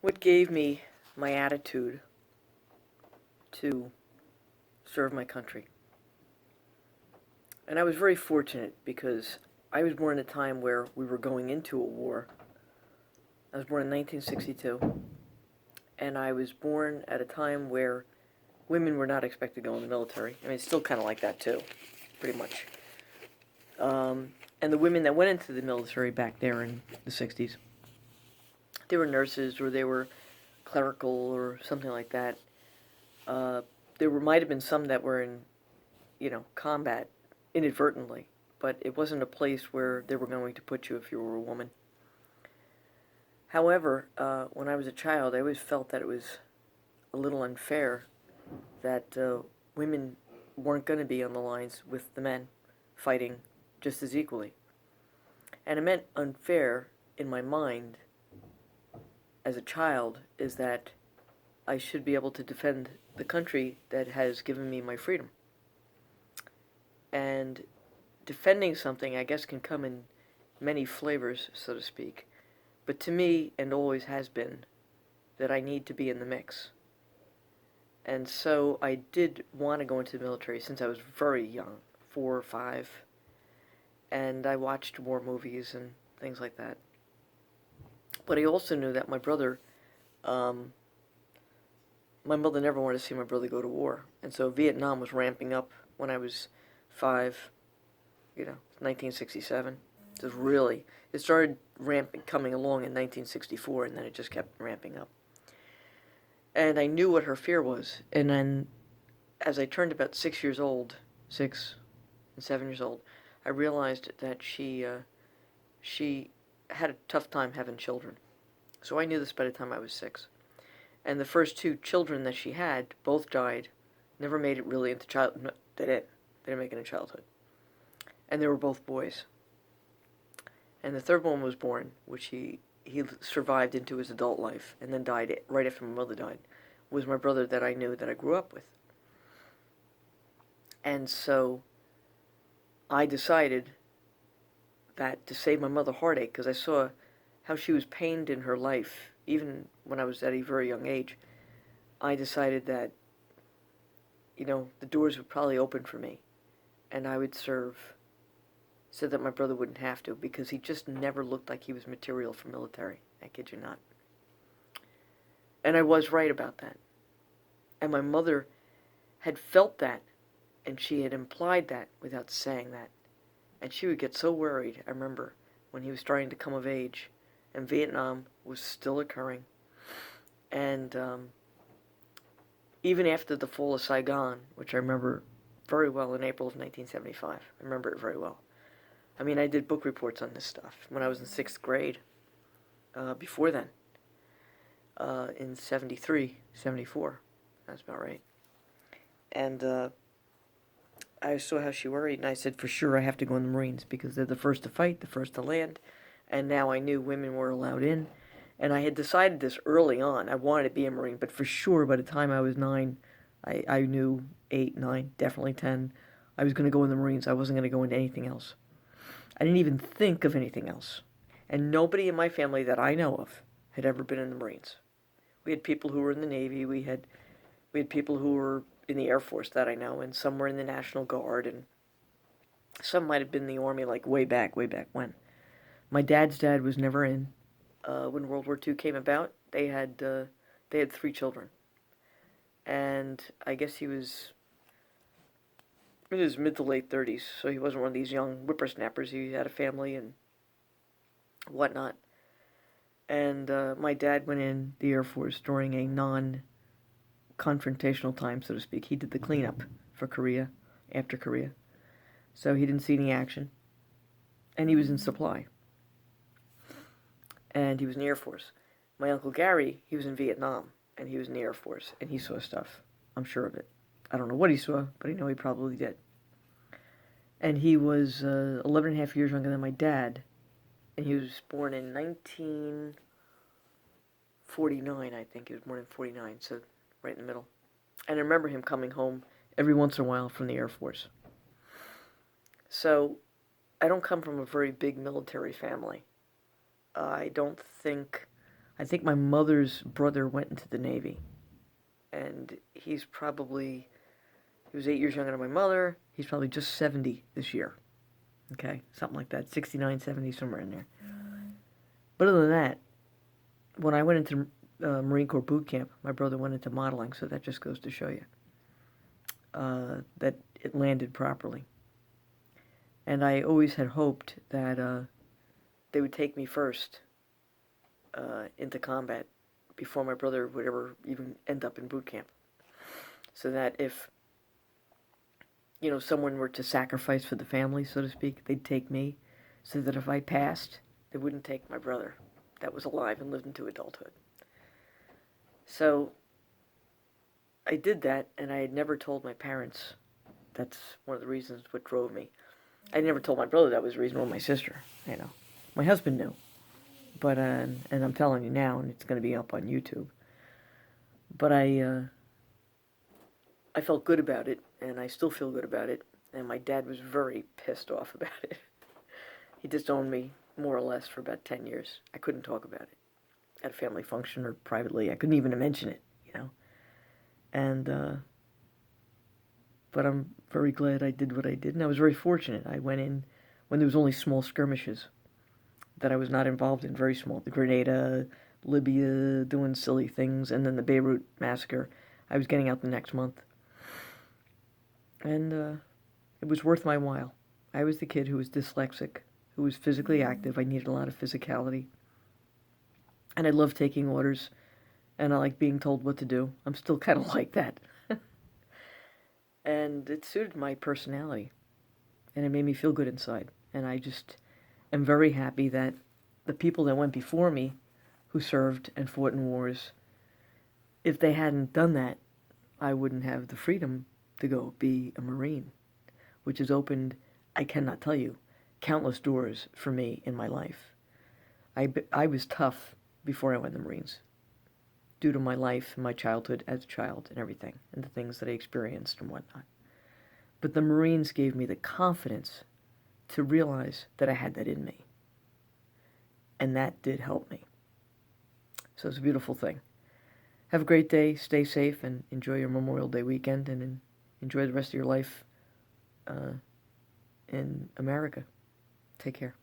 What gave me my attitude to serve my country? And I was very fortunate because I was born at a time where we were going into a war. I was born in 1962, and I was born at a time where women were not expected to go in the military. I mean, it's still kind of like that too, pretty much. And the women that went into the military back there in the 60s, they were nurses or they were clerical or something like that. Might have been some that were in, combat inadvertently, but it wasn't a place where they were going to put you if you were a woman. However, when I was a child, I always felt that it was a little unfair that women weren't going to be on the lines with the men fighting just as equally. And it meant unfair in my mind as a child is that I should be able to defend the country that has given me my freedom. And defending something, I guess, can come in many flavors, so to speak. But to me, and always has been, that I need to be in the mix. And so I did want to go into the military since I was very young, 4 or 5. And I watched war movies and things like that. But I also knew that my brother, my mother never wanted to see my brother go to war. And so Vietnam was ramping up when I was 5, 1967. It started coming along in 1964, and then it just kept ramping up. And I knew what her fear was. And then as I turned about 6 and 7 years old, I realized that she had a tough time having children. So I knew this by the time I was 6. And the first 2 children that she had both died, never made it really into childhood. No, they didn't make it in childhood. And they were both boys. And the third one was born, which he survived into his adult life and then died right after my mother died, was my brother that I knew that I grew up with. And so I decided that to save my mother heartache, because I saw how she was pained in her life, even when I was at a very young age, I decided that, the doors would probably open for me, and I would serve so that my brother wouldn't have to, because he just never looked like he was material for military. I kid you not. And I was right about that. And my mother had felt that, and she had implied that without saying that. And she would get so worried, I remember, when he was starting to come of age, and Vietnam was still occurring. And even after the fall of Saigon, which I remember very well in April of 1975, I remember it very well. I mean, I did book reports on this stuff when I was in 6th grade, before then, in 73, 74, that's about right. And I saw how she worried, and I said, for sure, I have to go in the Marines, because they're the first to fight, the first to land, and now I knew women were allowed in, and I had decided this early on. I wanted to be a Marine, but for sure, by the time I was 9, I knew 8, 9, definitely 10, I was going to go in the Marines. I wasn't going to go into anything else. I didn't even think of anything else. And nobody in my family that I know of had ever been in the Marines. We had people who were in the Navy, we had people who were in the Air Force that I know, and some were in the National Guard, and some might have been in the Army, like way back when. My dad's dad was never in. When World War II came about, they had 3 children. And I guess he was in his mid to late 30s, so he wasn't one of these young whippersnappers. He had a family and whatnot. And my dad went in the Air Force during a non-confrontational time, so to speak. He did the cleanup for Korea, after Korea. So he didn't see any action. And he was in supply. And he was in the Air Force. My Uncle Gary, he was in Vietnam, and he was in the Air Force, and he saw stuff. I'm sure of it. I don't know what he saw, but I know he probably did. And he was 11 and a half years younger than my dad, and he was born in 1949, I think. He was born in 49, so right in the middle. And I remember him coming home every once in a while from the Air Force. So I don't come from a very big military family. I don't think I think my mother's brother went into the Navy, and he was 8 years younger than my mother. He's probably just 70 this year. Okay, something like that, 69, 70, somewhere in there. But other than that, when I went into Marine Corps boot camp, my brother went into modeling, so that just goes to show you that it landed properly. And I always had hoped that they would take me first into combat before my brother would ever even end up in boot camp. So that if, someone were to sacrifice for the family, so to speak, they'd take me, so that if I passed, they wouldn't take my brother that was alive and lived into adulthood. So I did that, and I had never told my parents. That's one of the reasons what drove me. I never told my brother that was the reason, or my sister, My husband knew. But, and I'm telling you now, and it's going to be up on YouTube. But I felt good about it, and I still feel good about it. And my dad was very pissed off about it. He disowned me, more or less, for about 10 years. I couldn't talk about it at a family function or privately. I couldn't even mention it, And, but I'm very glad I did what I did, and I was very fortunate. I went in when there was only small skirmishes that I was not involved in, very small. The Grenada, Libya, doing silly things, and then the Beirut massacre. I was getting out the next month. And it was worth my while. I was the kid who was dyslexic, who was physically active. I needed a lot of physicality. And I loved taking orders, and I like being told what to do. I'm still kind of like that. And it suited my personality, and it made me feel good inside. And I just am very happy that the people that went before me, who served and fought in wars, if they hadn't done that, I wouldn't have the freedom to go be a Marine, which has opened, I cannot tell you, countless doors for me in my life. I was tough before I went to the Marines, due to my life and my childhood as a child and everything, and the things that I experienced and whatnot. But the Marines gave me the confidence to realize that I had that in me. And that did help me. So it's a beautiful thing. Have a great day, stay safe, and enjoy your Memorial Day weekend, and enjoy the rest of your life in America. Take care.